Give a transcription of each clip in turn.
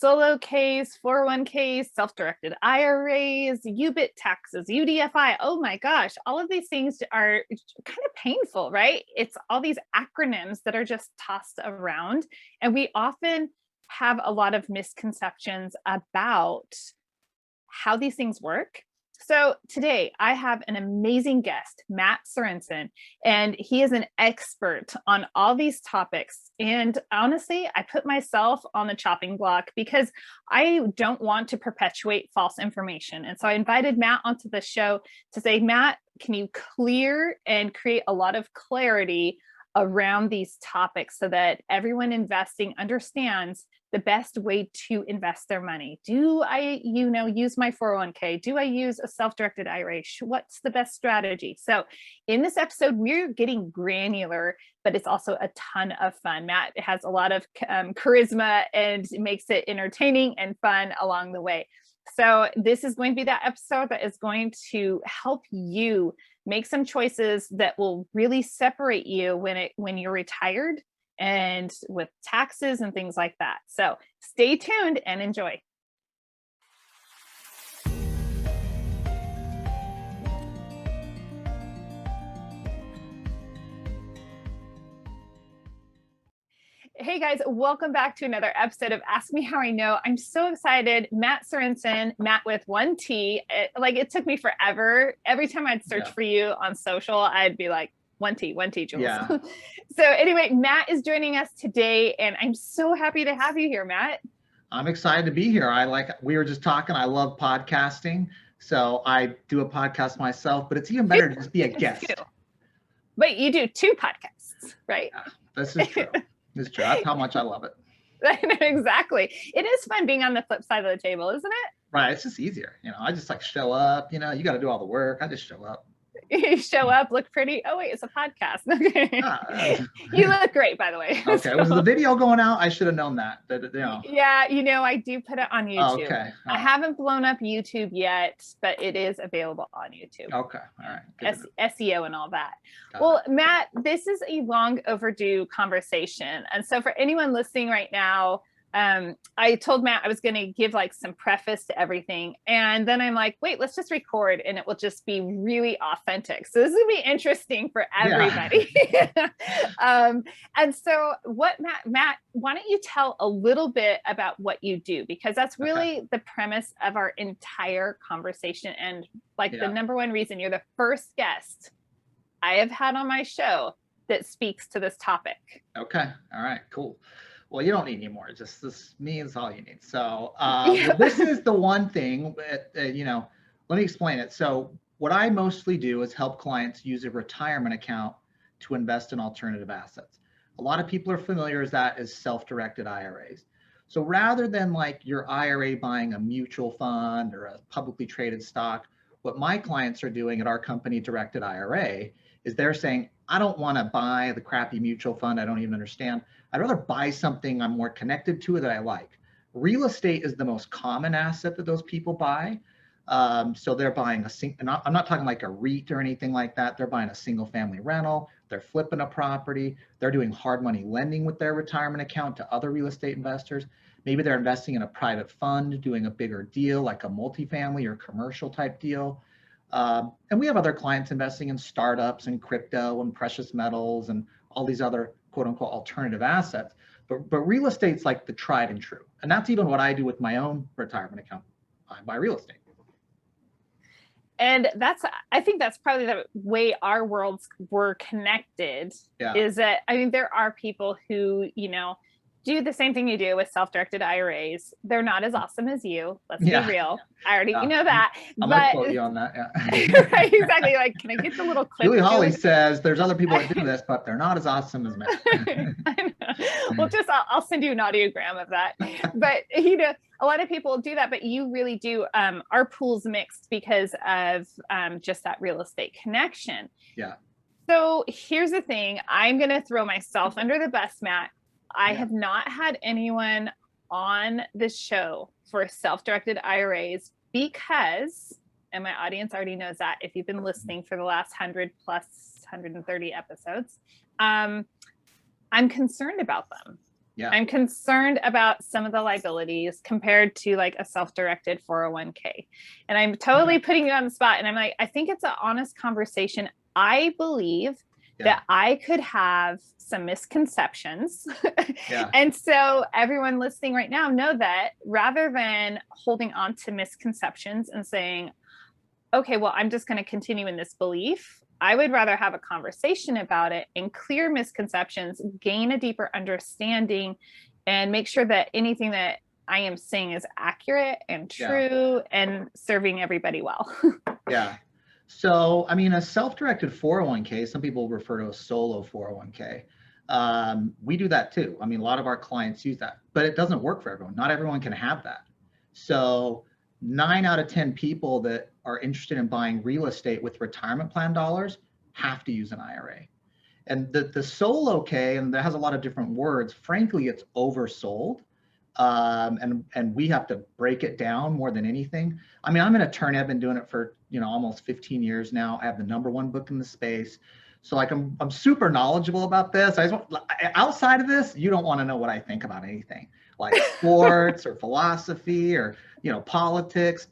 solo Ks, 401ks, self-directed IRAs, UBIT taxes, UDFI. Oh my gosh, all of these things are kind of painful, right? It's all these acronyms that are just tossed around. And we often have a lot of misconceptions about how these things work. So today I have an amazing guest, Matt Sorensen, and he is an expert on all these topics. And honestly, I put myself on the chopping block because I don't want to perpetuate false information. And so I invited Matt onto the show to say, Matt, can you clear and create a lot of clarity around these topics so that everyone investing understands the best way to invest their money? Do I, use my 401k? Do I use a self-directed IRA? What's the best strategy? So in this episode, we're getting granular, but it's also a ton of fun. Matt has a lot of charisma and makes it entertaining and fun along the way. So this is going to be that episode that is going to help you make some choices that will really separate you when you're retired and with taxes and things like that. So stay tuned and enjoy. Hey guys, welcome back to another episode of Ask Me How I Know. I'm so excited. Matt Sorensen, Matt with one T. It took me forever. Every time I'd search for you on social, I'd be like, one T, Jules. Yeah. So anyway, Matt is joining us today, and I'm so happy to have you here, Matt. I'm excited to be here. We were just talking, I love podcasting. So I do a podcast myself, but it's even better to just be a guest. But you do two podcasts, right? Yeah, this is true. This is true. That's how much I love it. Exactly. It is fun being on the flip side of the table, isn't it? Right. It's just easier. I just show up, you got to do all the work. I just show up. You show up, look pretty. Oh wait, it's a podcast. Okay. You look great, by the way. Okay. So, was the video going out? I should have known that. Yeah, I do put it on YouTube. Oh, okay. I haven't blown up YouTube yet, but it is available on YouTube. Okay. All right. SEO and all that. Well, Matt, this is a long overdue conversation. And so for anyone listening right now, I told Matt I was going to give some preface to everything. And then I'm like, wait, let's just record and it will just be really authentic. So this will be interesting for everybody. Yeah. And so Matt, why don't you tell a little bit about what you do? Because that's really the premise of our entire conversation. And the number one reason you're the first guest I have had on my show that speaks to this topic. Okay. All right, cool. Well, you don't need any more. Just this means all you need. So this is the one thing that, let me explain it. So what I mostly do is help clients use a retirement account to invest in alternative assets. A lot of people are familiar with that as self-directed IRAs. So rather than your IRA buying a mutual fund or a publicly traded stock, what my clients are doing at our company, Directed IRA, is they're saying, I don't want to buy the crappy mutual fund I don't even understand. I'd rather buy something I'm more connected to that I like. Real estate is the most common asset that those people buy. So they're buying I'm not talking like a REIT or anything like that. They're buying a single family rental. They're flipping a property. They're doing hard money lending with their retirement account to other real estate investors. Maybe they're investing in a private fund, doing a bigger deal like a multifamily or commercial type deal. And we have other clients investing in startups and crypto and precious metals and all these other quote unquote alternative assets. But real estate's like the tried and true. And that's even what I do with my own retirement account. I buy real estate. And I think that's probably the way our worlds were connected. Yeah. Is that, there are people who, do the same thing you do with self-directed IRAs. They're not as awesome as you. Let's be real. I already know that. I might quote you on that. Yeah. Right, exactly. Can I get the little clip? Julie Holly says there's other people that do this, but they're not as awesome as me. I know. Well, I'll send you an audiogram of that. But a lot of people do that, but you really do. Our pool's mixed because of just that real estate connection. Yeah. So here's the thing. I'm going to throw myself under the bus, Matt. I have not had anyone on the show for self-directed IRAs because, and my audience already knows that if you've been listening for the last 130 episodes, I'm concerned about them. Yeah. I'm concerned about some of the liabilities compared to like a self-directed 401k. And I'm totally putting you on the spot. And I'm like, I think it's an honest conversation. I believe that I could have some misconceptions. And so everyone listening right now know that rather than holding on to misconceptions and saying, okay, well, I'm just going to continue in this belief, I would rather have a conversation about it and clear misconceptions, gain a deeper understanding, and make sure that anything that I am saying is accurate and true and serving everybody well. Yeah. So, I mean, a self-directed 401k, some people refer to a solo 401k. We do that too. I mean, a lot of our clients use that, but it doesn't work for everyone. Not everyone can have that. So 9 out of 10 people that are interested in buying real estate with retirement plan dollars have to use an IRA. And the solo K, and that has a lot of different words, frankly, it's oversold. And we have to break it down more than anything. I mean, I'm an attorney. I've been doing it for, almost 15 years now. I have the #1 book in the space. So like, I'm super knowledgeable about this. Outside of this, you don't want to know what I think about anything like sports or philosophy or, politics.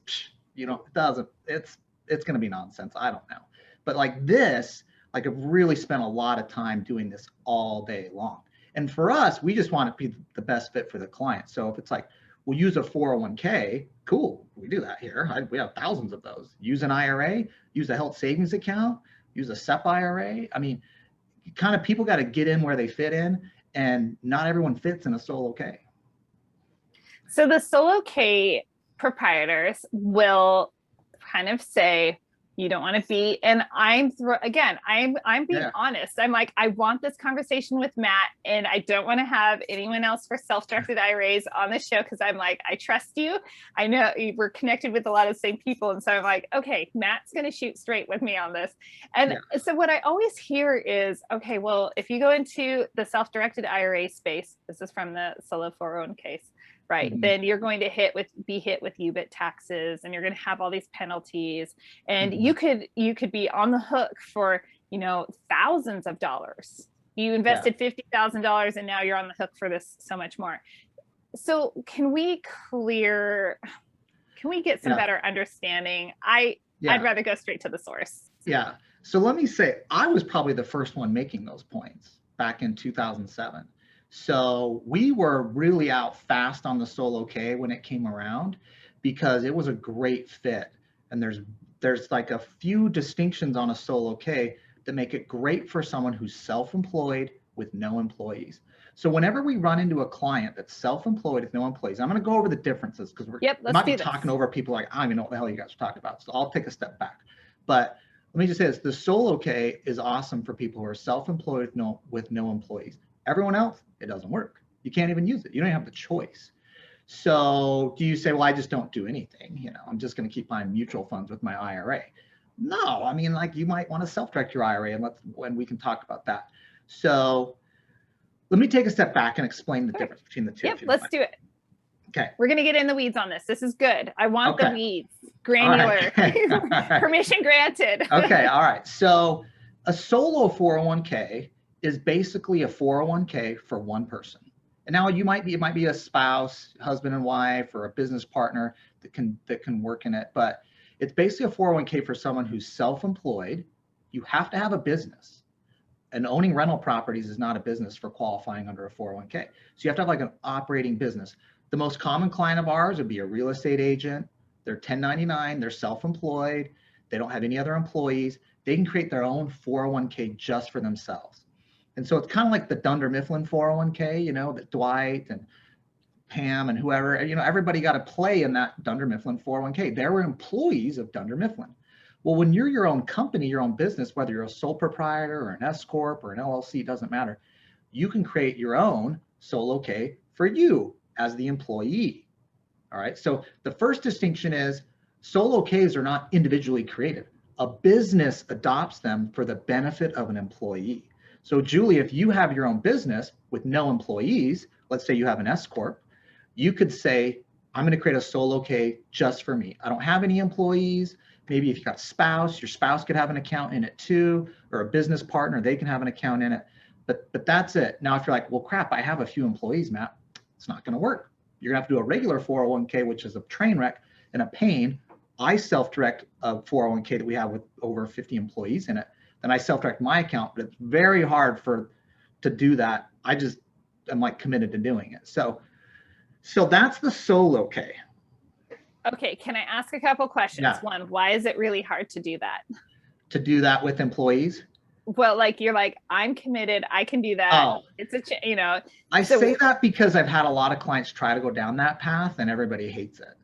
It doesn't, it's going to be nonsense. I don't know. But like this, like I've really spent a lot of time doing this all day long. And for us, we just want to be the best fit for the client. So if it's like, we'll use a 401k, cool. We do that here. We have thousands of those. Use an IRA, use a health savings account, use a SEP IRA. I mean, kind of people got to get in where they fit in, and not everyone fits in a solo K. So the solo K proprietors will kind of say, you don't want to be, and I'm being honest. I'm like, I want this conversation with Matt, and I don't want to have anyone else for self-directed IRAs on the show because I'm like, I trust you. I know we're connected with a lot of the same people, and so I'm like, okay, Matt's going to shoot straight with me on this. And so what I always hear is, okay, well, if you go into the self-directed IRA space, this is from the solo 401ks, right? Then you're going to be hit with UBIT taxes, and you're going to have all these penalties, and you could be on the hook for, thousands of dollars. You invested $50,000 and now you're on the hook for this so much more. So can we get some better understanding? I'd rather go straight to the source. Yeah. So let me say, I was probably the first one making those points back in 2007. So we were really out fast on the solo K when it came around because it was a great fit. And there's like a few distinctions on a solo K that make it great for someone who's self-employed with no employees. So whenever we run into a client that's self-employed with no employees, I'm going to go over the differences because we're not talking over people like, I don't even know what the hell you guys are talking about. So I'll take a step back. But let me just say this, the solo K is awesome for people who are self-employed with no employees. Everyone else, it doesn't work. You can't even use it. You don't have the choice. So do you say, well, I just don't do anything. I'm just going to keep buying mutual funds with my IRA. No, I mean, like you might want to self-direct your IRA and we can talk about that. So let me take a step back and explain the difference between the two. Yep, let's do it. Okay. We're going to get in the weeds on this. This is good. I want the weeds. Granular. Right. Permission granted. Okay. All right. So a solo 401k is basically a 401k for one person. And now it might be a spouse, husband and wife, or a business partner that can work in it. But it's basically a 401k for someone who's self-employed. You have to have a business. And owning rental properties is not a business for qualifying under a 401k. So you have to have like an operating business. The most common client of ours would be a real estate agent. They're 1099, they're self-employed. They don't have any other employees. They can create their own 401k just for themselves. And so it's kind of like the Dunder Mifflin 401k, that Dwight and Pam and whoever, everybody got to play in that Dunder Mifflin 401k. They were employees of Dunder Mifflin. Well, when you're your own company, your own business, whether you're a sole proprietor or an S Corp or an LLC, doesn't matter. You can create your own solo K for you as the employee. All right. So the first distinction is solo Ks are not individually created. A business adopts them for the benefit of an employee. So Julie, if you have your own business with no employees, let's say you have an S Corp, you could say, I'm going to create a solo K just for me. I don't have any employees. Maybe if you got a spouse, your spouse could have an account in it too, or a business partner, they can have an account in it. but that's it. Now, if you're like, well, crap, I have a few employees, Matt, it's not going to work. You're going to have to do a regular 401k, which is a train wreck and a pain. I self-direct a 401k that we have with over 50 employees in it. Then I self-direct my account, but it's very hard to do that. I'm like committed to doing it. So that's the solo K. Okay, can I ask a couple questions? Yeah. One, why is it really hard to do that? To do that with employees? Well, like you're like, I'm committed, I can do that. Oh, it's a, I say that because I've had a lot of clients try to go down that path and everybody hates it.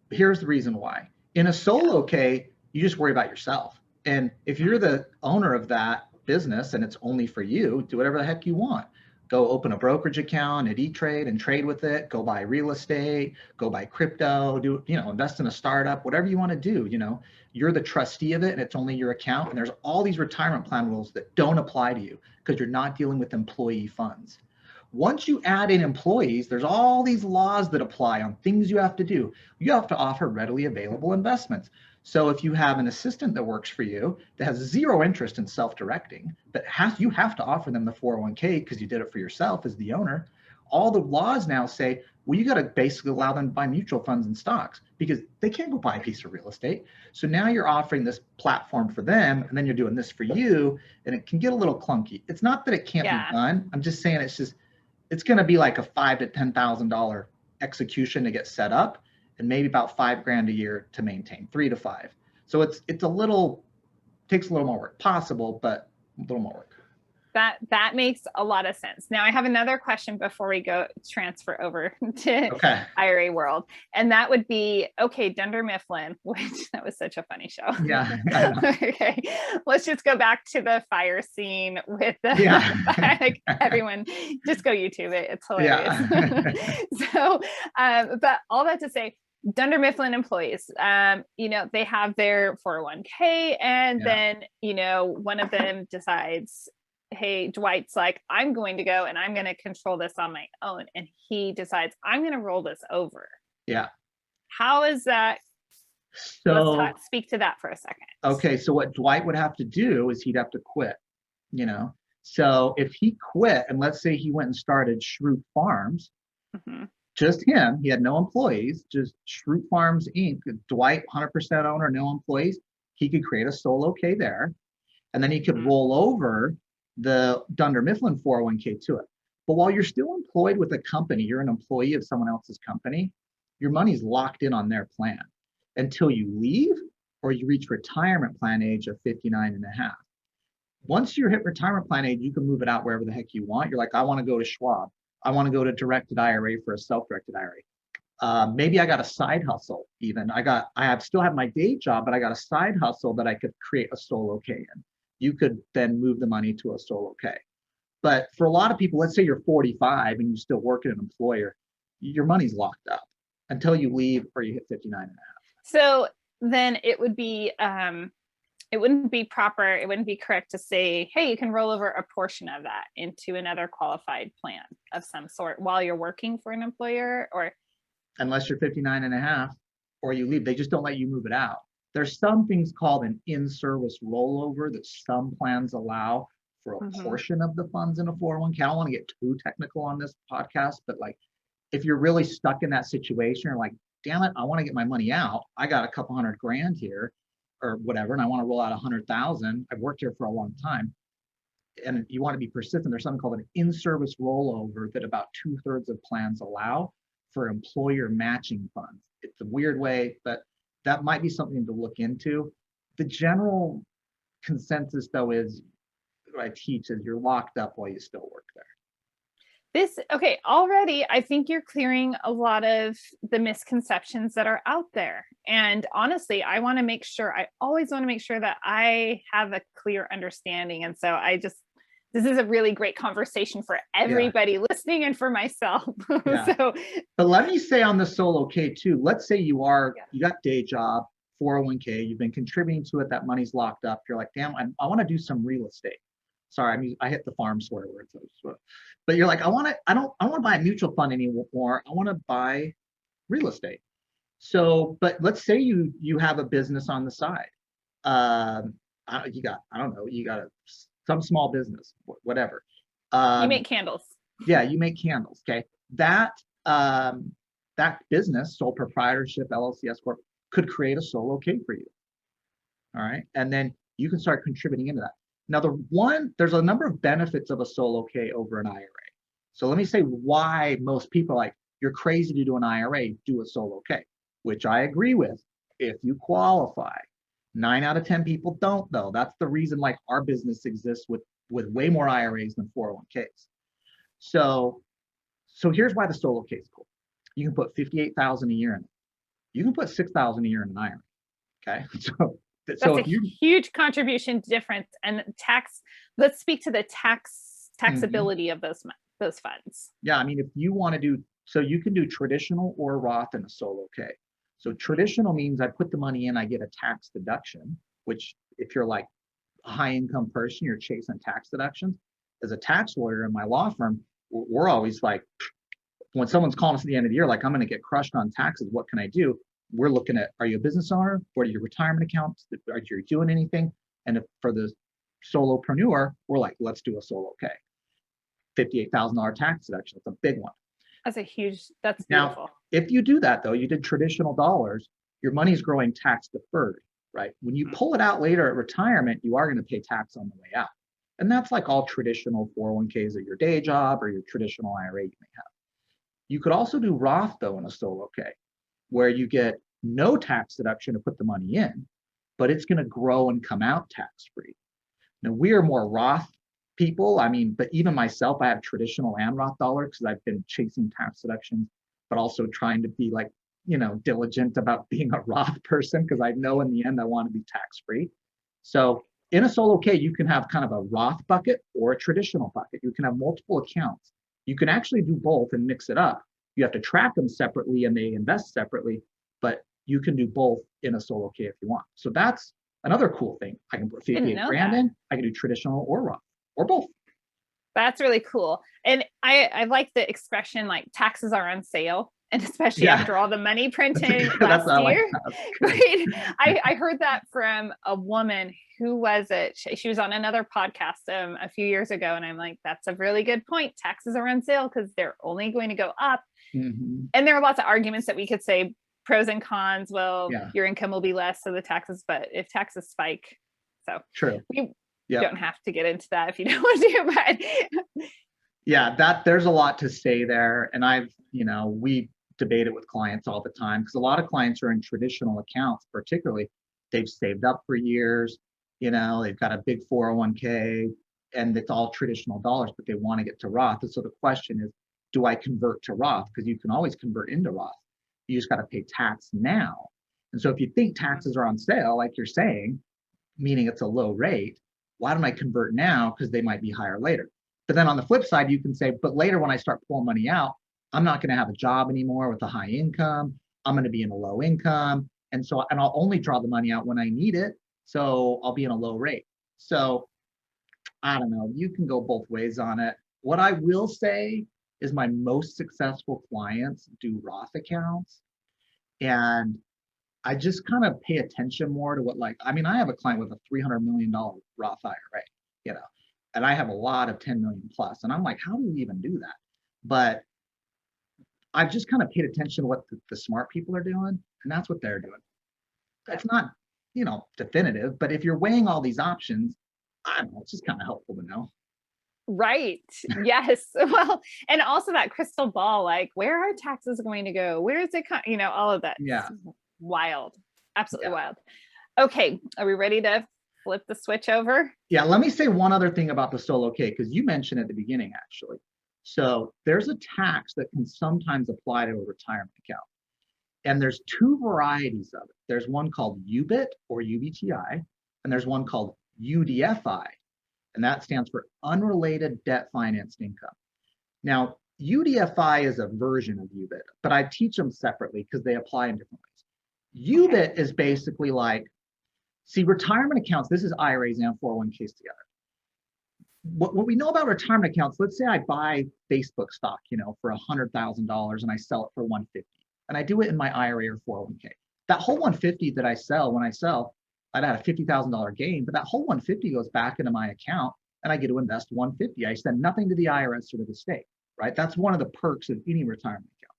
Here's the reason why. In a solo K, you just worry about yourself. And if you're the owner of that business and it's only for you, do whatever the heck you want. Go open a brokerage account at E-Trade and trade with it. Go buy real estate, go buy crypto, invest in a startup, whatever you want to do. You're the trustee of it and it's only your account. And there's all these retirement plan rules that don't apply to you because you're not dealing with employee funds. Once you add in employees, there's all these laws that apply on things you have to do. You have to offer readily available investments. So if you have an assistant that works for you that has zero interest in self-directing, but you have to offer them the 401k because you did it for yourself as the owner, all the laws now say, well, you got to basically allow them to buy mutual funds and stocks because they can't go buy a piece of real estate. So now you're offering this platform for them and then you're doing this for you, and it can get a little clunky. It's not that it can't be done. I'm just saying it's going to be like a $5,000 to $10,000 execution to get set up, and maybe about $5,000 a year to maintain, 3 to 5. So it's takes a little more work, possible, but a little more work. That makes a lot of sense. Now I have another question before we go transfer over to IRA world. And that would be, okay, Dunder Mifflin, which that was such a funny show. Yeah. Okay. Let's just go back to the fire scene with the, like everyone just go YouTube it. It's hilarious. Yeah. So, but all that to say, Dunder Mifflin employees, they have their 401k and then, one of them decides, hey, Dwight's like, I'm going to go and I'm going to control this on my own. And he decides, I'm going to roll this over. Yeah. How is that? So let's speak to that for a second. Okay. So what Dwight would have to do is he'd have to quit, So if he quit, and let's say he went and started Shroot Farms, just him, he had no employees, just Shroot Farms Inc., Dwight, 100% owner, no employees, he could create a solo K there. And then he could roll over the Dunder Mifflin 401k to it. But while you're still employed with a company, you're an employee of someone else's company, your money's locked in on their plan until you leave or you reach retirement plan age of 59 and a half. Once you hit retirement plan age, you can move it out wherever the heck you want. You're like, I want to go to Schwab. I want to go to directed IRA for a self-directed IRA. Maybe I got a side hustle even. Still have my day job, but I got a side hustle that I could create a solo K in. You could then move the money to a solo K. But for a lot of people, let's say you're 45 and you still work at an employer, your money's locked up until you leave or you hit 59 and a half. So then it would be, it wouldn't be proper, it wouldn't be correct to say, hey, you can roll over a portion of that into another qualified plan of some sort while you're working for an employer, or unless you're 59 and a half or you leave, they just don't let you move it out. There's some things called an in-service rollover that some plans allow for a portion of the funds in a 401k. I don't want to get too technical on this podcast, but like if you're really stuck in that situation, you're like, damn it, I want to get my money out. I got a couple $100,000 here or whatever, and I want to roll out 100,000. I've worked here for a long time. And you want to be persistent. There's something called an in-service rollover that about 2/3 of plans allow for employer matching funds. It's a weird way, but that might be something to look into. The general consensus, though, is what I teach is you're locked up while you still work there. Okay, already, I think you're clearing a lot of the misconceptions that are out there. And honestly, I always want to make sure that I have a clear understanding. And so this is a really great conversation for everybody listening and for myself. So, but let me say on the solo K too, let's say you got day job, 401k, you've been contributing to it, that money's locked up. You're like, damn, I want to do some real estate. Sorry, I hit the farm swear words. But you're like, I don't want to buy a mutual fund anymore. I want to buy real estate. So, but let's say you have a business on the side. You got some small business, whatever. You make candles. Yeah, you make candles. Okay. That business, sole proprietorship, LLC, S Corp, could create a solo K for you. All right. And then you can start contributing into that. Now, there's a number of benefits of a solo K over an IRA. So let me say why most people like, you're crazy to do an IRA, do a solo K, which I agree with if you qualify. 9 out of 10 people don't, though. That's the reason like our business exists with way more IRAs than 401ks. So here's why the solo K is cool. You can put 58,000 a year in it. You can put 6,000 a year in an IRA. Okay. That's a huge contribution difference. And let's speak to the taxability of those funds. Yeah. I mean, if you want to you can do traditional or Roth in a solo K. So traditional means I put the money in, I get a tax deduction, which if you're like a high income person, you're chasing tax deductions. As a tax lawyer in my law firm, we're always like, when someone's calling us at the end of the year, like, I'm going to get crushed on taxes, what can I do? We're looking at, are you a business owner? What are your retirement accounts? Are you doing anything? And for the solopreneur, we're like, let's do a solo K. $58,000 tax deduction. It's a big one. That's beautiful. Now, if you do that, though, you did traditional dollars, your money's growing tax deferred, right? When you pull it out later at retirement, you are going to pay tax on the way out. And that's like all traditional 401ks at your day job or your traditional IRA you may have. You could also do Roth, though, in a solo K, where you get no tax deduction to put the money in, but it's going to grow and come out tax-free. Now, we are more Roth people. I mean, but even myself, I have traditional and Roth dollars because I've been chasing tax deductions, but also trying to be like, diligent about being a Roth person because I know in the end I want to be tax-free. So in a solo K, you can have kind of a Roth bucket or a traditional bucket. You can have multiple accounts. You can actually do both and mix it up. You have to track them separately and they invest separately, but you can do both in a solo K if you want. So that's another cool thing. I can put 58 grand in, I can do traditional or Roth or both. That's really cool. And I like the expression like taxes are on sale. And especially after all the money printing last year, right? I heard that from a woman. Who was it? She was on another podcast a few years ago. And I'm like, that's a really good point. Taxes are on sale because they're only going to go up. Mm-hmm. And there are lots of arguments that we could say, pros and cons. Well, your income will be less, so the taxes, but if taxes spike, so true. We don't have to get into that if you don't want to, but there's a lot to say there. And we debate it with clients all the time because a lot of clients are in traditional accounts, particularly they've saved up for years, they've got a big 401k and it's all traditional dollars, but they want to get to Roth. And so the question is, do I convert to Roth? Because you can always convert into Roth. You just got to pay tax now. And so if you think taxes are on sale, like you're saying, meaning it's a low rate, why don't I convert now? Because they might be higher later. But then on the flip side, you can say, but later when I start pulling money out, I'm not going to have a job anymore with a high income. I'm going to be in a low income. And I'll only draw the money out when I need it. So I'll be in a low rate. So I don't know, you can go both ways on it. What I will say is my most successful clients do Roth accounts. And I just kind of pay attention more to I have a client with a $300 million Roth IRA, and I have a lot of 10 million plus. And I'm like, how do you even do that? But I've just kind of paid attention to what the smart people are doing, and that's what they're doing. That's not, definitive, but if you're weighing all these options, I don't know, it's just kind of helpful to know. Right. Yes. Well, and also that crystal ball, like where are taxes going to go? Where is it? All of that. Yeah. Wild. Absolutely wild. Okay. Are we ready to flip the switch over? Yeah. Let me say one other thing about the solo K, because you mentioned at the beginning, actually. So there's a tax that can sometimes apply to a retirement account. And there's two varieties of it. There's one called UBIT or UBTI, and there's one called UDFI. And that stands for unrelated debt financed income. Now, UDFI is a version of UBIT, but I teach them separately because they apply in different ways. UBIT is basically retirement accounts, this is IRAs and 401ks together. What we know about retirement accounts, let's say I buy Facebook stock, for $100,000 and I sell it for $150, and I do it in my IRA or 401k. That whole $150 that I sell, when I sell, I'd had a $50,000 gain, but that whole $150 goes back into my account and I get to invest 150. I send nothing to the IRS or to the state, right? That's one of the perks of any retirement account.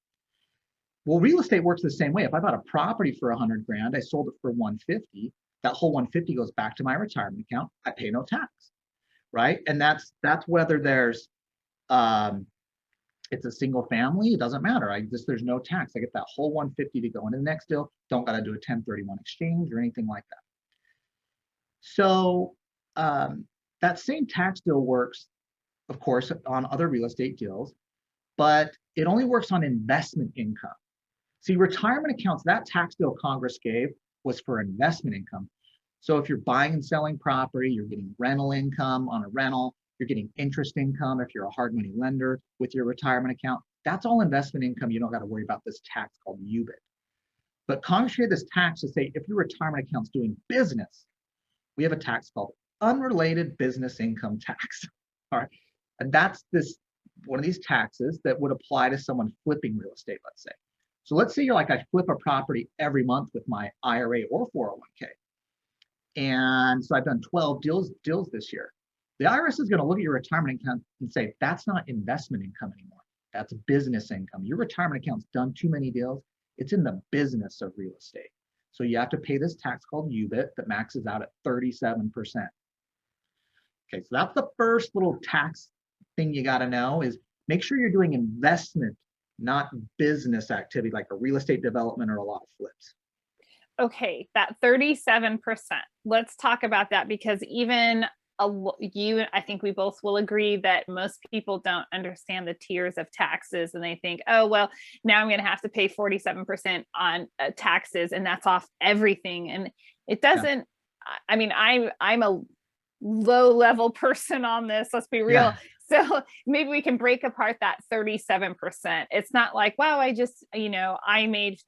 Well, real estate works the same way. If I bought a property for 100 grand, I sold it for 150, that whole 150 goes back to my retirement account. I pay no tax, right? And that's whether there's it's a single family, it doesn't matter. There's no tax. I get that whole 150 to go into the next deal. Don't got to do a 1031 exchange or anything like that. So that same tax deal works, of course, on other real estate deals, but it only works on investment income. See, retirement accounts, that tax deal Congress gave was for investment income. So if you're buying and selling property, you're getting rental income on a rental, you're getting interest income if you're a hard money lender with your retirement account. That's all investment income. You don't got to worry about this tax called UBIT. But Congress created this tax to say if your retirement account's doing business, we have a tax called unrelated business income tax. All right. And that's one of these taxes that would apply to someone flipping real estate, let's say. So let's say you're like, I flip a property every month with my IRA or 401k. And so I've done 12 deals this year. The IRS is going to look at your retirement account and say, that's not investment income anymore. That's business income. Your retirement account's done too many deals. It's in the business of real estate. So you have to pay this tax called UBIT that maxes out at 37%. Okay, so that's the first little tax thing you got to know is make sure you're doing investment, not business activity like a real estate development or a lot of flips. Okay, that 37%. Let's talk about that because even I think we both will agree that most people don't understand the tiers of taxes and they think, oh, well, now I'm going to have to pay 47% on taxes and that's off everything. And it doesn't, I mean, I'm a low level person on this. Let's be real. Yeah. So maybe we can break apart that 37%. It's not like, wow, I made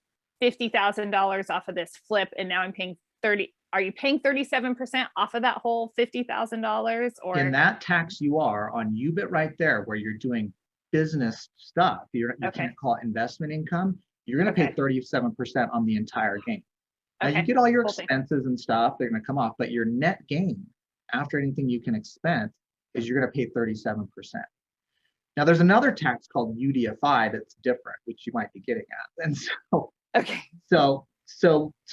$50,000 off of this flip and now I'm paying 30. Are you paying 37% off of that whole $50,000? Or in that tax you are on UBIT right there where you're doing business stuff. You can't call it investment income. You're going to pay 37% on the entire gain. Now you get all your expenses and stuff, they're going to come off, but your net gain after anything you can expense is you're going to pay 37%. Now there's another tax called UDFI that's different, which you might be getting at. And so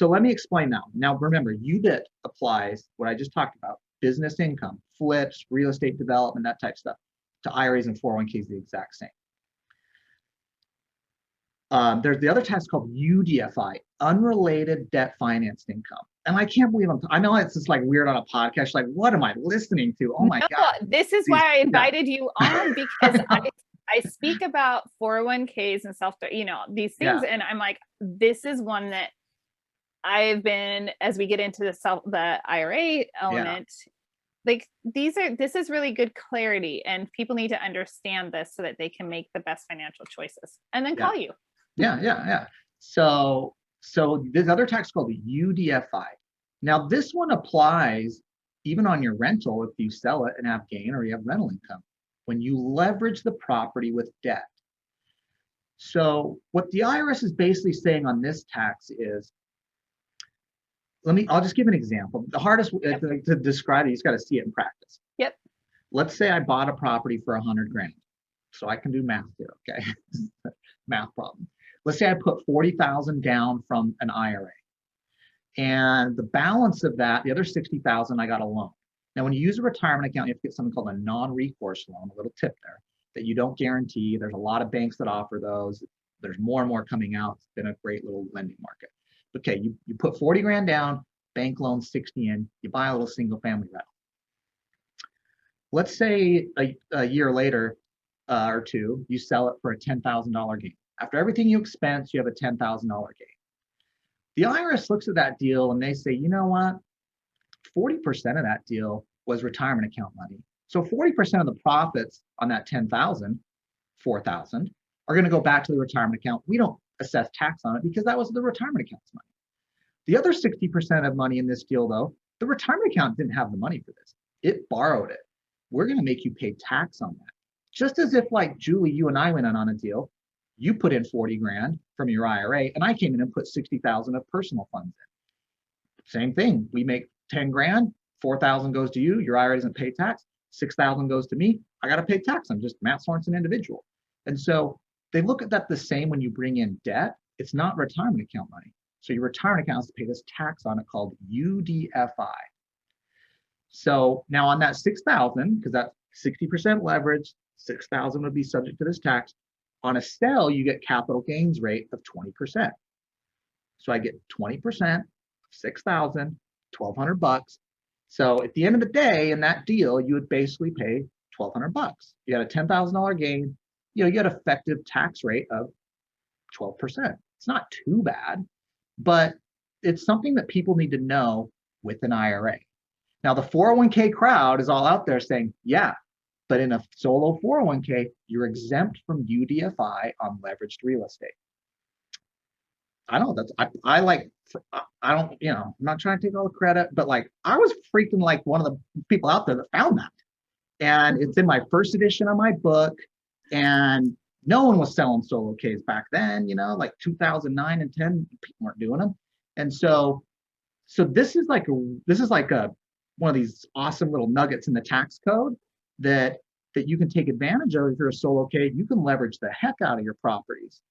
let me explain now. Now remember, UBIT applies what I just talked about, business income, flips, real estate development, that type of stuff. To IRAs and 401ks, the exact same. There's the other tax called UDFI, unrelated debt financed income. And I can't believe I know it's just like weird on a podcast. Like, what am I listening to? Oh my God. This is why I invited you on because I speak about 401ks and these things. And I'm like, this is one that I've been, as we get into the IRA element, like this is really good clarity and people need to understand this so that they can make the best financial choices and then call you. Yeah. So this other tax called the UDFI. Now this one applies even on your rental if you sell it and have gain or you have rental income, when you leverage the property with debt. So what the IRS is basically saying on this tax is, I'll just give an example. The hardest to describe it, you just got to see it in practice. Yep. Let's say I bought a property for 100 grand. So I can do math here, okay? Math problem. Let's say I put 40,000 down from an IRA. And the balance of that, the other 60,000, I got a loan. Now, when you use a retirement account, you have to get something called a non-recourse loan, a little tip there, that you don't guarantee. There's a lot of banks that offer those. There's more and more coming out. It's been a great little lending market. Okay, you put 40 grand down, bank loan 60 in, you buy a little single family rental. Let's say a year later or two, you sell it for a $10,000 gain. After everything you expense, you have a $10,000 gain. The IRS looks at that deal and they say, you know what? 40% of that deal was retirement account money. So 40% of the profits on that 10,000, 4,000 are going to go back to the retirement account. We don't assess tax on it because that was the retirement account's money. The other 60% of money in this deal, though, the retirement account didn't have the money for this. It borrowed it. We're going to make you pay tax on that. Just as if, like Julie, you and I went on a deal, you put in 40 grand from your IRA, and I came in and put 60,000 of personal funds in. Same thing. We make 10 grand, 4,000 goes to you. Your IRA doesn't pay tax. 6,000 goes to me. I got to pay tax. I'm just Matt Sorensen individual. And so they look at that the same when you bring in debt. It's not retirement account money. So your retirement account has to pay this tax on it called UDFI. So now on that 6,000, because that's 60% leverage, 6,000 would be subject to this tax. On a sale, you get capital gains rate of 20%. So I get 20% of 6,000, 1,200 bucks. So at the end of the day, in that deal, you would basically pay 1,200 bucks. You got a $10,000 gain. You get an effective tax rate of 12%. It's not too bad, but it's something that people need to know with an IRA. Now, the 401k crowd is all out there saying, yeah, but in a solo 401k, you're exempt from UDFI on leveraged real estate. I don't know, I don't, I'm not trying to take all the credit, but like I was freaking like one of the people out there that found that. And it's in my first edition of my book. And no one was selling solo Ks back then, like 2009 and 10, people weren't doing them. And so this is like one of these awesome little nuggets in the tax code that you can take advantage of if you're a solo K. You can leverage the heck out of your properties.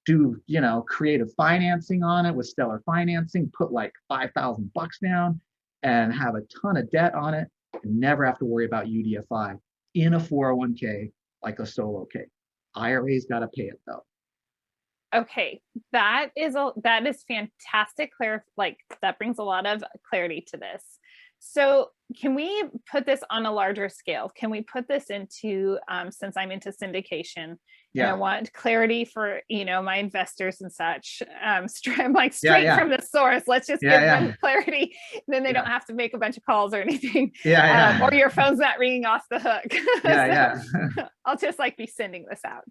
Do creative financing on it with stellar financing, put like 5,000 bucks down and have a ton of debt on it and never have to worry about UDFI in a 401k like a solo K. IRA's got to pay it though. Okay, that is fantastic. That brings a lot of clarity to this. So can we put this on a larger scale? Can we put this into, since I'm into syndication, and I want clarity for, my investors and such, I'm like straight from the source. Let's just give them clarity. Then they don't have to make a bunch of calls or anything. Or your phone's not ringing off the hook. I'll just be sending this out.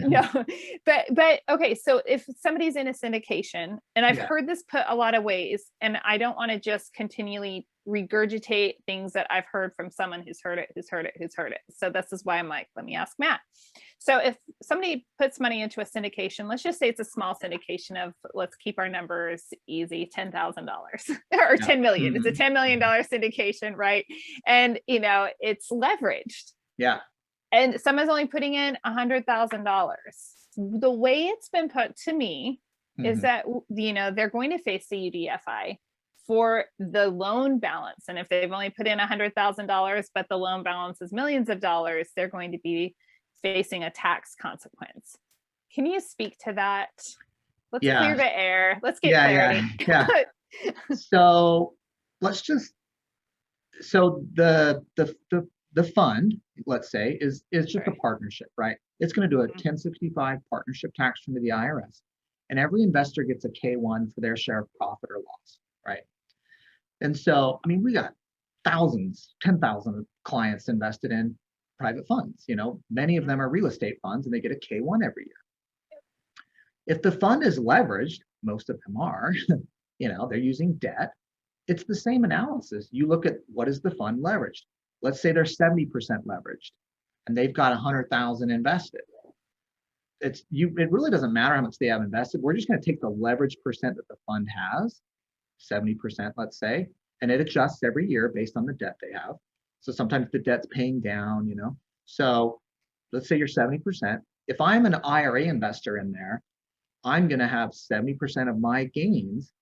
No, but okay. So if somebody's in a syndication, and I've heard this put a lot of ways, and I don't want to just continually regurgitate things that I've heard from someone who's heard it. So this is why I'm like, let me ask Matt. So if somebody puts money into a syndication, let's just say it's a small syndication of, let's keep our numbers easy, $10,000 or 10 million. It's a $10 million syndication, right? And it's leveraged. Yeah. And someone's only putting in $100,000. The way it's been put to me is that, they're going to face the UDFI for the loan balance. And if they've only put in $100,000, but the loan balance is millions of dollars, they're going to be facing a tax consequence. Can you speak to that? Let's clear the air. Let's get clarity. So the fund, let's say, is just a partnership, right? It's going to do a 1065 partnership tax return to the IRS. And every investor gets a K1 for their share of profit or loss, right? And so, we got 10,000 clients invested in private funds. Many of them are real estate funds and they get a K1 every year. If the fund is leveraged, most of them are, they're using debt. It's the same analysis. You look at what is the fund leveraged. Let's say they're 70% leveraged and they've got 100,000 invested. It really doesn't matter how much they have invested. We're just going to take the leverage percent that the fund has, 70%, let's say, and it adjusts every year based on the debt they have. So sometimes the debt's paying down, So let's say you're 70%. If I'm an IRA investor in there, I'm going to have 70% of my gains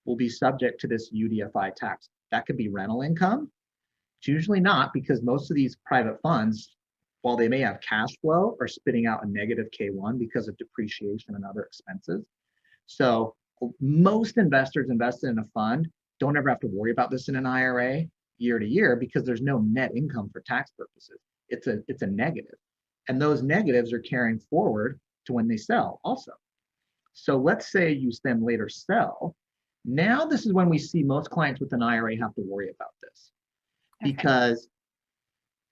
will be subject to this UDFI tax. That could be rental income. It's usually not, because most of these private funds, while they may have cash flow, are spitting out a negative K1 because of depreciation and other expenses. So most investors invested in a fund don't ever have to worry about this in an IRA year to year, because there's no net income for tax purposes. It's a negative. And those negatives are carrying forward to when they sell also. So let's say you then later sell. Now this is when we see most clients with an IRA have to worry about this. Because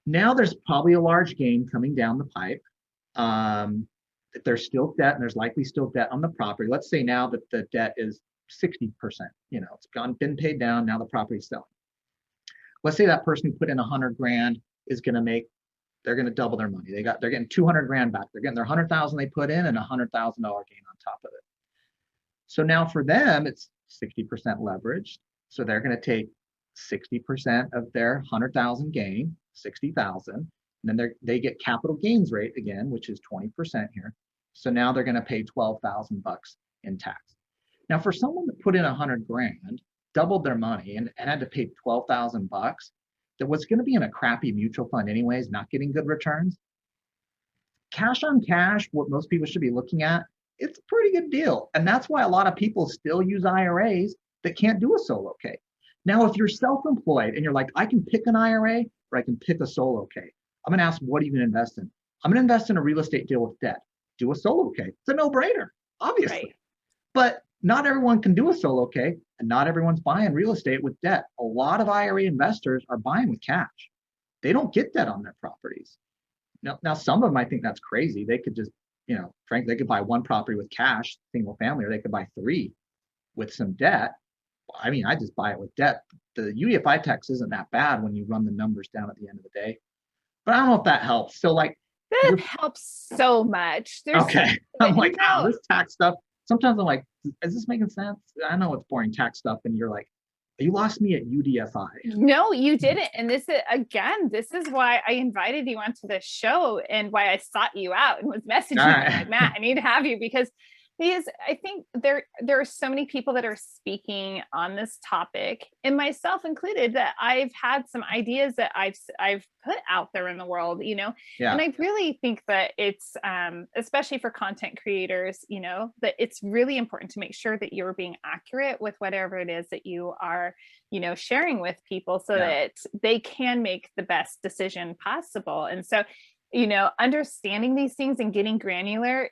now there's probably a large gain coming down the pipe. There's still debt, and there's likely still debt on the property. Let's say now that the debt is 60%, it's been paid down, now the property's selling. Let's say that person who put in 100 grand is going to they're going to double their money. They're getting 200 grand back. They're getting their 100,000 they put in and $100,000 gain on top of it. So now for them, it's 60% leveraged. So they're going to take 60% of their 100,000 gain, 60,000. And then they get capital gains rate again, which is 20% here. So now they're going to pay 12,000 bucks in tax. Now, for someone that put in 100 grand, doubled their money and had to pay 12,000 bucks, that was going to be in a crappy mutual fund anyways, not getting good returns, cash on cash, what most people should be looking at, it's a pretty good deal. And that's why a lot of people still use IRAs that can't do a solo K. Now, if you're self-employed and you're like, I can pick an IRA or I can pick a solo K, I'm going to ask, what are you going to invest in? I'm going to invest in a real estate deal with debt. Do a solo K. It's a no-brainer, obviously. Right. But not everyone can do a solo K, and not everyone's buying real estate with debt. A lot of IRA investors are buying with cash. They don't get debt on their properties. Now some of them, I think that's crazy. They could just, frankly, they could buy one property with cash, single family, or they could buy 3 with some debt. I mean, I just buy it with debt. The UDFI tax isn't that bad when you run the numbers down at the end of the day. But I don't know if that helps. So like, that helps so much. Okay. I'm like, oh, this tax stuff. Sometimes I'm like, is this making sense? I know it's boring tax stuff. And you're like, you lost me at UDFI. No, you didn't. And this is why I invited you onto the show and why I sought you out and was messaging you like, Matt, I need to have you because I think there are so many people that are speaking on this topic, and myself included, that I've had some ideas that I've put out there in the world, Yeah. And I really think that it's, especially for content creators, that it's really important to make sure that you're being accurate with whatever it is that you are, sharing with people so that they can make the best decision possible. And so, understanding these things and getting granular,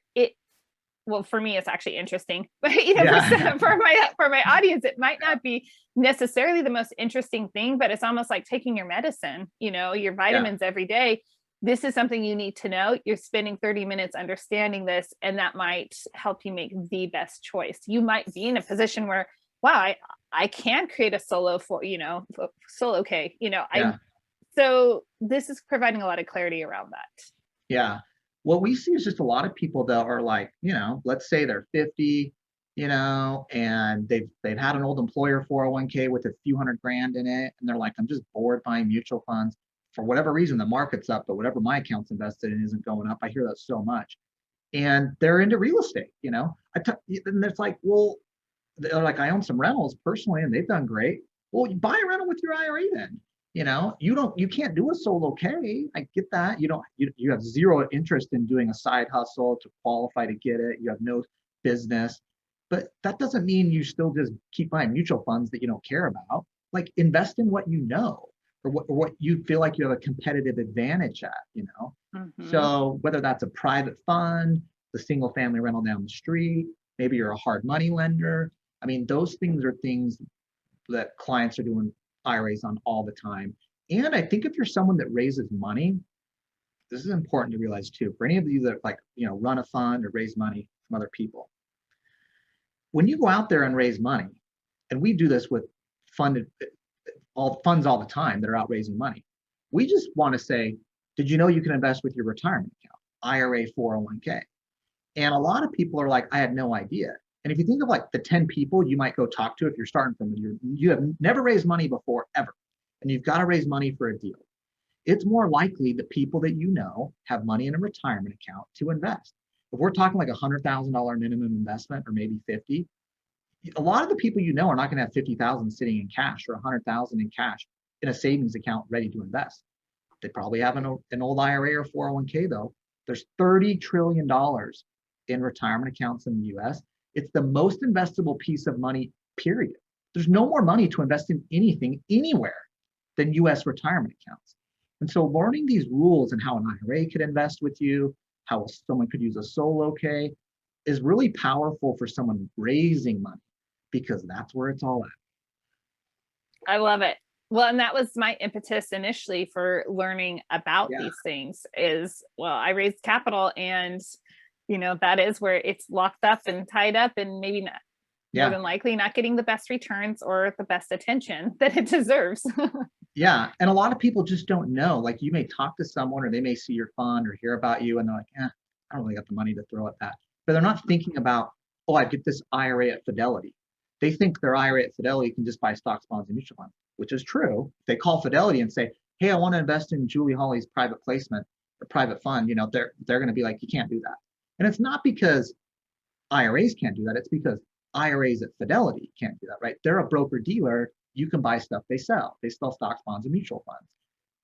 well, for me, it's actually interesting, but for my audience, it might not be necessarily the most interesting thing, but it's almost like taking your medicine, your vitamins every day. This is something you need to know. You're spending 30 minutes understanding this, and that might help you make the best choice. You might be in a position where, wow, I can create a solo solo K, so this is providing a lot of clarity around that. Yeah. What we see is just a lot of people that are like, let's say they're 50, and they've had an old employer 401k with a few hundred grand in it. And they're like, I'm just bored buying mutual funds. For whatever reason, the market's up, but whatever my account's invested in isn't going up. I hear that so much. And they're into real estate, and it's like, well, they're like, I own some rentals personally, and they've done great. Well, you buy a rental with your IRA then. You can't do a solo K. I get that. You have zero interest in doing a side hustle to qualify to get it. You have no business, but that doesn't mean you still just keep buying mutual funds that you don't care about. Like, invest in what you know, or what you feel like you have a competitive advantage at, Mm-hmm. So whether that's a private fund, the single family rental down the street, maybe you're a hard money lender. I mean, those things are things that clients are doing IRAs on all the time. And I think if you're someone that raises money, this is important to realize too, for any of you that run a fund or raise money from other people. When you go out there and raise money, and we do this with funds all the time that are out raising money, we just want to say, did you know you can invest with your retirement account, IRA 401k? And a lot of people are like, I had no idea. And if you think of like the 10 people you might go talk to if you're starting from you have never raised money before ever, and you've got to raise money for a deal, it's more likely the people that have money in a retirement account to invest. If we're talking like $100,000 minimum investment, or maybe 50, a lot of the people are not going to have 50,000 sitting in cash or 100,000 in cash in a savings account ready to invest. They probably have an old IRA or 401k though. There's $30 trillion in retirement accounts in the US. It's the most investable piece of money, period. There's no more money to invest in anything anywhere than US retirement accounts. And so learning these rules and how an IRA could invest with you, how someone could use a solo K, is really powerful for someone raising money, because that's where it's all at. I love it. Well, and that was my impetus initially for learning about these things is, well, I raised capital, and that is where it's locked up and tied up, and maybe not, more than likely not getting the best returns or the best attention that it deserves. Yeah. And a lot of people just don't know. Like, you may talk to someone, or they may see your fund or hear about you, and they're like, I don't really got the money to throw at that. But they're not thinking about, I get this IRA at Fidelity. They think their IRA at Fidelity can just buy stocks, bonds, and mutual funds. which is true, they call Fidelity and say, hey, I want to invest in Julie Holly's private placement or private fund, they're going to be like, you can't do that. And it's not because IRAs can't do that. It's because IRAs at Fidelity can't do that, right? They're a broker dealer. You can buy stuff they sell. They sell stocks, bonds, and mutual funds.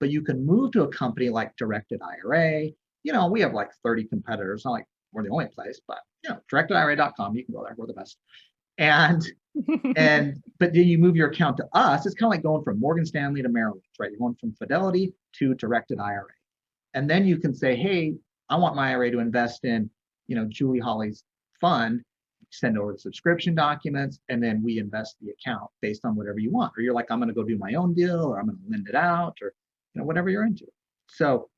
But you can move to a company like Directed IRA. We have like 30 competitors. Not like we're the only place, but directedira.com, you can go there. We're the best. And but then you move your account to us. It's kind of like going from Morgan Stanley to Merrill Lynch, right? You're going from Fidelity to Directed IRA. And then you can say, hey, I want my IRA to invest in, Julie Holly's fund. Send over the subscription documents, and then we invest the account based on whatever you want. Or you're like, I'm going to go do my own deal, or I'm going to lend it out, or whatever you're into. So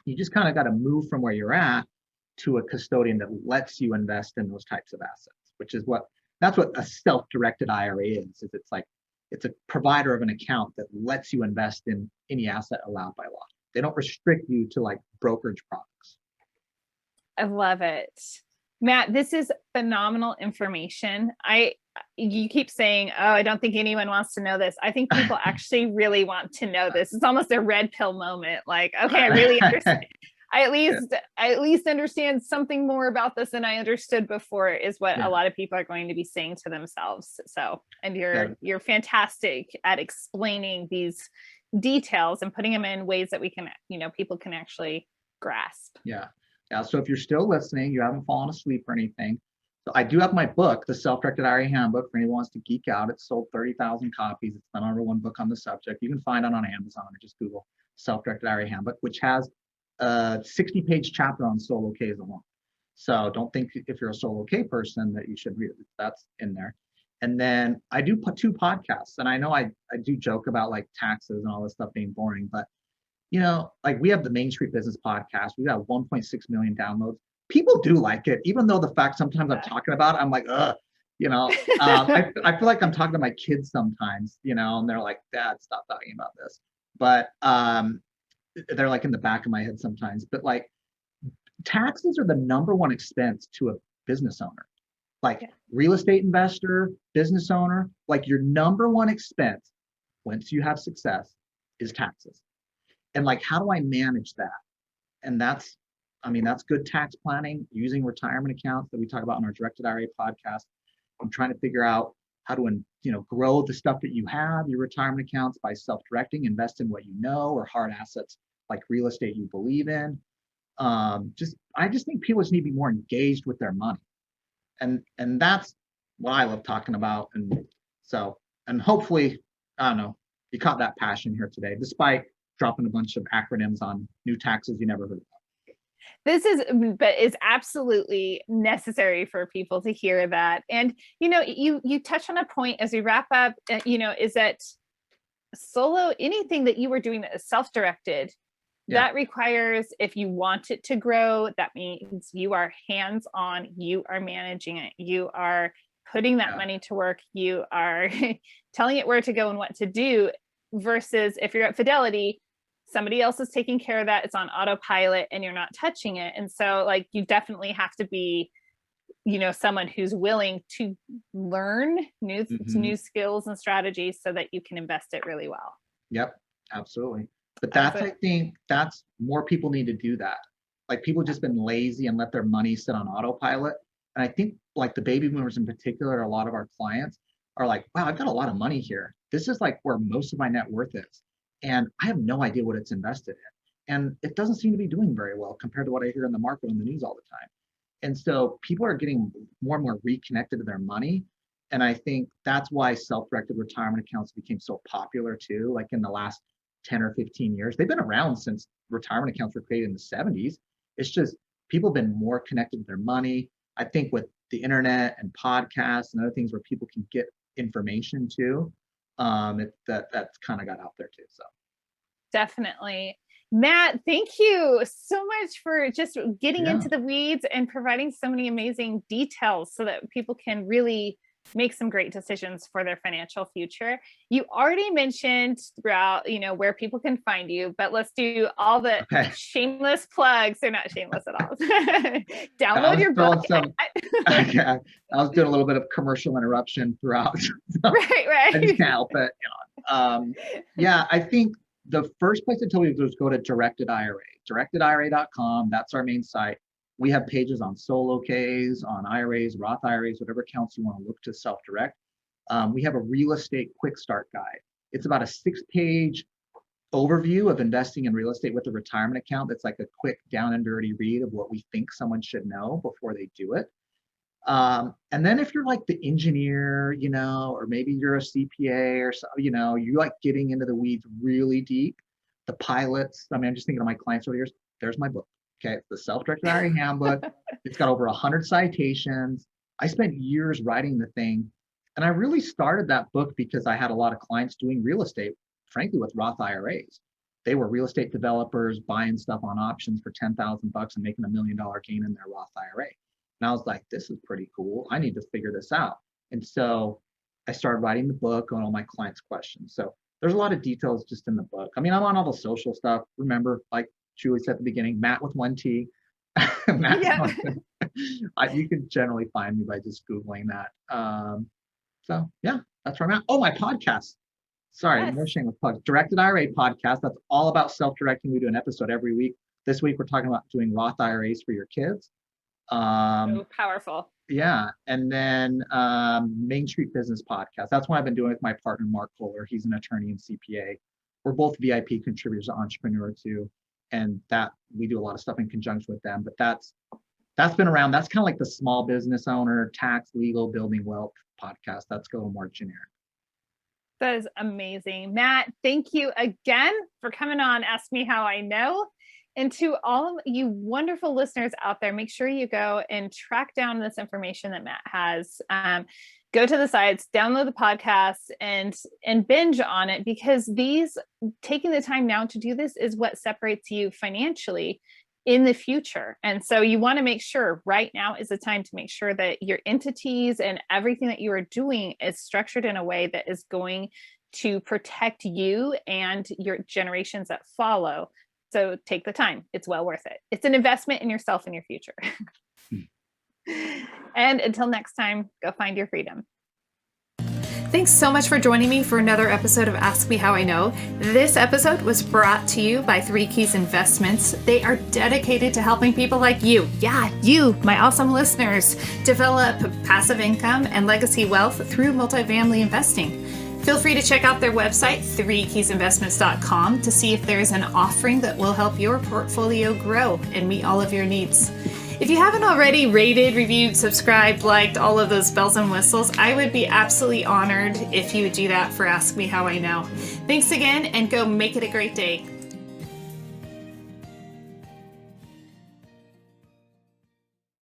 you just kind of got to move from where you're at to a custodian that lets you invest in those types of assets, which is that's what a self-directed IRA is. It's a provider of an account that lets you invest in any asset allowed by law. They don't restrict you to like brokerage products. I love it. Matt, this is phenomenal information. You keep saying, oh, I don't think anyone wants to know this. I think people actually really want to know this. It's almost a red pill moment. Like, okay, I really understand. I at least understand something more about this than I understood before, is what a lot of people are going to be saying to themselves. So, and you're fantastic at explaining these details and putting them in ways that we can, people can actually grasp. Yeah. So if you're still listening, you haven't fallen asleep or anything. So I do have my book, the Self-Directed Ira Handbook, for anyone who wants to geek out. It's sold 30,000 copies. It's the #1 book on the subject. You can find it on Amazon or just Google Self-Directed Ira Handbook, which has a 60-page chapter on solo Ks alone. So don't think if you're a solo K person that you should read it. That's in there. And then I do put 2 podcasts. And I know I do joke about like taxes and all this stuff being boring, but like we have the Main Street Business Podcast. We got 1.6 million downloads. People do like it, even though the fact sometimes I'm talking about it, I'm like, ugh, I feel like I'm talking to my kids sometimes, and they're like, Dad, stop talking about this. But they're like in the back of my head sometimes. But like taxes are the #1 expense to a business owner. Like real estate investor, business owner, like your #1 expense once you have success is taxes. And like, how do I manage that? And that's good tax planning using retirement accounts that we talk about in our Directed IRA podcast. I'm trying to figure out how to, grow the stuff that you have, your retirement accounts, by self-directing, invest in what you know, or hard assets like real estate you believe in. I just think people just need to be more engaged with their money. And that's what I love talking about. And hopefully, I don't know, you caught that passion here today, despite dropping a bunch of acronyms on new taxes you never heard about. This is absolutely necessary for people to hear that. And, you touch on a point as we wrap up, is that anything that you were doing that is self-directed, that requires, if you want it to grow, that means you are hands-on, you are managing it, you are putting that money to work, you are telling it where to go and what to do, versus if you're at Fidelity, somebody else is taking care of that. It's on autopilot and you're not touching it. And so like, you definitely have to be, someone who's willing to learn new skills and strategies so that you can invest it really well. Yep, absolutely. But I think that's more people need to do that. Like people just been lazy and let their money sit on autopilot. And I think like the baby boomers in particular, a lot of our clients are like, wow, I've got a lot of money here. This is like where most of my net worth is. And I have no idea what it's invested in. And it doesn't seem to be doing very well compared to what I hear in the market on the news all the time. And so people are getting more and more reconnected to their money. And I think that's why self-directed retirement accounts became so popular too, like in the last 10 or 15 years. They've been around since retirement accounts were created in the 70s. It's just people have been more connected to their money. I think with the internet and podcasts and other things where people can get information too, that's kind of got out there too. So definitely. Matt, thank you so much for just getting into the weeds and providing so many amazing details so that people can really make some great decisions for their financial future. You already mentioned throughout, where people can find you, but let's do all the shameless plugs. They're not shameless at all. Download your book. I was doing a little bit of commercial interruption throughout. So right. I just can't help it. Yeah, I think the first place to tell you is go to Directed IRA, directedira.com. That's our main site. We have pages on solo Ks, on IRAs, Roth IRAs, whatever accounts you want to look to self-direct. We have a real estate quick start guide. It's about a 6-page overview of investing in real estate with a retirement account. That's like a quick down and dirty read of what we think someone should know before they do it. And then if you're like the engineer, or maybe you're a CPA or so, you like getting into the weeds really deep, the pilots. I mean, I'm just thinking of my clients over the years. There's my book. Okay. It's the Self-Directed Ira Handbook. It's got over 100 citations. I spent years writing the thing. And I really started that book because I had a lot of clients doing real estate, frankly, with Roth IRAs. They were real estate developers buying stuff on options for $10,000 and making $1 million gain in their Roth IRA. And I was like, this is pretty cool. I need to figure this out. And so I started writing the book on all my clients' questions. So there's a lot of details just in the book. I mean, I'm on all the social stuff. Remember, like Julie said at the beginning, Matt with 1 T. Yeah. You can generally find me by just Googling that. So yeah, that's where I'm at. Oh, my podcast. Sorry, Yes. no shameless plug. Directed IRA podcast. That's all about self-directing. We do an episode every week. This week, we're talking about doing Roth IRAs for your kids. So powerful. Yeah. And then Main Street Business Podcast. That's what I've been doing with my partner, Mark Kohler. He's an attorney and CPA. We're both VIP contributors to Entrepreneur too. And that we do a lot of stuff in conjunction with them. But that's been around. That's kind of like the small business owner, tax, legal, building wealth podcast. That's a little more generic. That is amazing. Matt, thank you again for coming on Ask Me How I Know. And to all of you wonderful listeners out there, make sure you go and track down this information that Matt has. Go to the sites, download the podcast, and binge on it, because taking the time now to do this is what separates you financially in the future. And so you want to make sure right now is the time to make sure that your entities and everything that you are doing is structured in a way that is going to protect you and your generations that follow. So take the time. It's well worth it. It's an investment in yourself and your future. And until next time, go find your freedom. Thanks so much for joining me for another episode of Ask Me How I Know. This episode was brought to you by 3 Keys Investments. They are dedicated to helping people like you, you, my awesome listeners, develop passive income and legacy wealth through multifamily investing. Feel free to check out their website, 3keysinvestments.com, to see if there's an offering that will help your portfolio grow and meet all of your needs. If you haven't already rated, reviewed, subscribed, liked, all of those bells and whistles, I would be absolutely honored if you would do that for Ask Me How I Know. Thanks again, and go make it a great day.